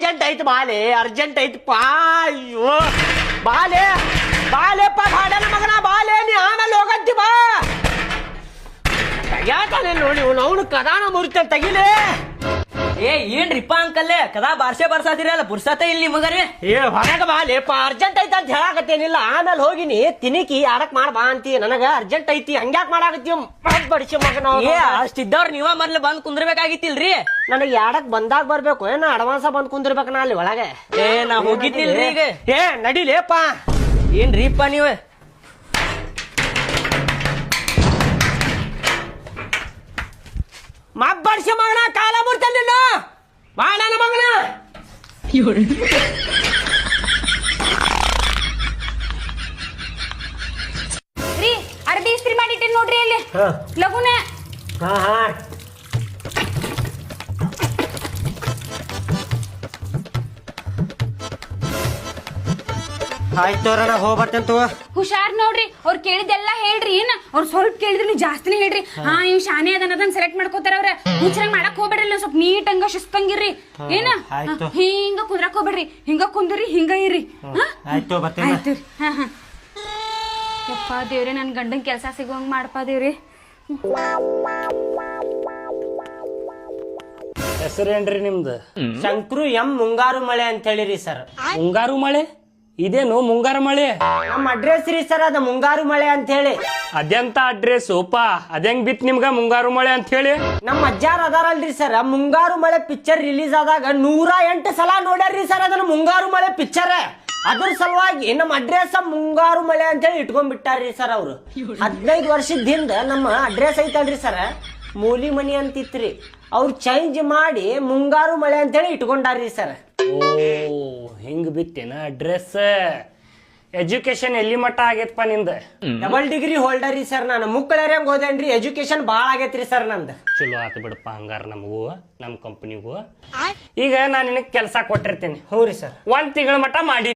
urgent ಐತಿ ಬಾಲೆ urgent ಐತಿ ಪಾ ಅಯ್ಯೋ ಬಾಲೆ ಬಾಲೆಪ್ಪ ಬಾಡನ ಮಗನ ಬಾಲೆ ನೀ ಆಮೇಲೆ ಹೋಗಂತಿ ಬಾ ಯಾಕಂದ್ರೆ ನೋಡಿ ಅವನು ಕದಾನ ಮುರಿತ ತೆಗಿಲೇ ಏ ಏನ್ರಿಪ್ಪ ಅಂಕಲ್ಲೇ ಕದಾ ಬರ್ಸಾತಿರಲ್ಲ ಪುರ್ಸತ ಇಲ್ಲಿ ನಿಮಗರಿ ಏ ಹೊರಗ ಬಾಲೆಪ್ಪ ಅರ್ಜೆಂಟ್ ಐತಿ ಅಂತ ಹೇಳಾಕತ್ತೇನಿಲ್ಲ ಆಮೇಲೆ ಹೋಗಿನಿ ತಿನಿಕಿ ಆಡಕ್ ಮಾಡ ಬಾ ಅಂತಿ ನನಗ ಅರ್ಜೆಂಟ್ ಐತಿ ಹಂಗ್ಯಾಕ್ ಮಾಡಾಕತ್ತಿ ಬಡಿಸಿ ಮಗನ ಏ ಅಷ್ಟಿದ್ದವ್ರ ನೀವ ಮೊದ್ಲು ಬಂದ್ ಕುಂದ್ರಬೇಕಾಗಿತ್ತಿಲ್ರಿ ನನಗೆ ಆಡಕ್ ಬಂದಾಗ ಬರ್ಬೇಕು ಏನ ಅಡ್ವಾನ್ಸ್ ಬಂದ್ ಕುಂದಿರ್ಬೇಕ ನಾ ಅಲ್ಲಿ ಒಳಗೆ ಏ ನಾ ಹೋಗಿದ್ನಿಲ್ರಿ ಈಗ ಏ ನಡಿಲೇಪ್ಪ ಏನ್ರಿಪ್ಪ ನೀವ ಮಬ್ಬಡಿಸಿ ಮಗನ ಕಾಲ ಮುರ್ತಲ್ಲ ಬಾಳನ ಮಗನ ರೀ ಅರ್ಬಿ ಇಸ್ತ್ರಿ ಮಾಡಿಟ್ಟೆ ನೋಡ್ರಿ ಅಲ್ಲಿ ಲಗುನ ಹಾ ಹಾ ಆಯ್ತು ಅಣ್ಣ ಹೋಗ್ಬರ್ತೇನೆ ತಗೋ ಹುಷಾರ್ ನೋಡ್ರಿ ಅವ್ರು ಕೇಳಿದ್ದೆಲ್ಲ ಹೇಳ್ರಿ ಏನ ಅವ್ರು ಸ್ವಲ್ಪ ಕೇಳಿದ್ರೆ ನೀವು ಜಾಸ್ತಿನೇ ಹೇಳ್ರಿ ಹಾ ಇವ್ ಶಾನೆ ಅದನ್ನ ಸೆಲೆಕ್ಟ್ ಮಾಡ್ಕೋತಾರ ಅವ್ರ ಹುಚ್ಚರಂಗ್ ಮಾಡಕ್ ಹೋಗ್ಬೇಡ್ರಿ ಸ್ವಲ್ಪ ನೀಟ್ ಹಂಗ ಶಿಸ್ತಂಗಿರ್ರಿ ಏನ ಹಿಂಗ ಕುಂದ್ರಕ್ ಹೋಗ್ಬೇಡ್ರಿ ಹಿಂಗ ಕುಂದ್ರಿ ಹಿಂಗ ಇರ್ರಿ ಆಯ್ತು ಬರ್ತೇನೆ ಆಯ್ತು ಹಾ ಹಾ ಯಪ್ಪ ದೇವ್ರಿ ನನ್ ಗಂಡನ್ ಕೆಲ್ಸ ಸಿಗೋಂಗ್ ಮಾಡಪ್ಪ ದೇವ್ರಿ ಹೆಸರೇನ್ರಿ ನಿಮ್ದು ಶಂಕ್ರು ಎಂ ಮುಂಗಾರು ಮಳೆ ಅಂತ ಹೇಳಿರಿ ಸರ್ ಮುಂಗಾರು ಮಳೆ ಇದೇನು ಮುಂಗಾರು ಮಳೆ ನಮ್ಮ ಅಡ್ರೆಸ್ ರೀ ಸರ್ ಅದ ಮುಂಗಾರು ಮಳೆ ಅಂತ ಹೇಳಿ ಅದೆಂತ ಅಡ್ರೆಸ್ ಓಪಾ ಅದಂಗ್ ಬಿತ್ ನಿಮ್ಗ ಮುಂಗಾರು ಮಳೆ ಅಂತ ಹೇಳಿ ನಮ್ಮ ಅಜ್ಜಾರ್ ಅದಾರಲ್ರಿ ಸರ್ ಮುಂಗಾರು ಮಳೆ ಪಿಕ್ಚರ್ ರಿಲೀಸ್ ಆದಾಗ 108 ಸಲ ನೋಡ್ಯಾರ್ರಿ ಸರ್ ಅದನ್ನ ಮುಂಗಾರು ಮಳೆ ಪಿಕ್ಚರ್ ಅದ್ರ ಸಲುವಾಗಿ ನಮ್ಮ ಅಡ್ರೆಸ್ ಮುಂಗಾರು ಮಳೆ ಅಂತ ಹೇಳಿ ಇಟ್ಕೊಂಡ್ಬಿಟ್ಟಾರ್ರಿ ಸರ್ ಅವ್ರು 15 ವರ್ಷದ ಹಿಂದ ನಮ್ಮ ಅಡ್ರೆಸ್ ಐತಲ್ರಿ ಸರ್ ಮೂಲಿ ಮನಿ ಅಂತಿತ್ರಿ ಅವ್ರು ಚೇಂಜ್ ಮಾಡಿ ಮುಂಗಾರು ಮಳೆ ಅಂತ ಹೇಳಿ ಇಟ್ಕೊಂಡಾರ್ರಿ ಸರ್ ಓ ಹಿಂಗ್ ಬಿತ್ತೇನ ಅಡ್ರೆಸ್ ಎಜುಕೇಶನ್ ಎಲ್ಲಿ ಮಟ್ಟ ಆಗೈತಪ್ಪ ನಿಂದ ಡಬಲ್ ಡಿಗ್ರಿ ಹೋಲ್ಡರ್ ರೀ ಸರ್ ನಾನು ಮುಕ್ಕಳೇರಂಗ್ ಹೋದೇನ್ರಿ ಎಜುಕೇಶನ್ ಬಾಳ ಆಗೈತ್ರಿ ಸರ್ ನಂದು ಚಲೋ ಆತು ಬಿಡಪ್ಪ ಹಂಗಾರ ನಮಗೂ ನಮ್ ಕಂಪನಿಗೂ ಈಗ ನಾನು ನಿನಗೆ ಕೆಲಸ ಕೊಟ್ಟಿರ್ತೀನಿ ಹ್ಞೂ ರೀ ಸರ್ 1 ತಿಂಗಳ ಮಟ್ಟ ಮಾಡಿ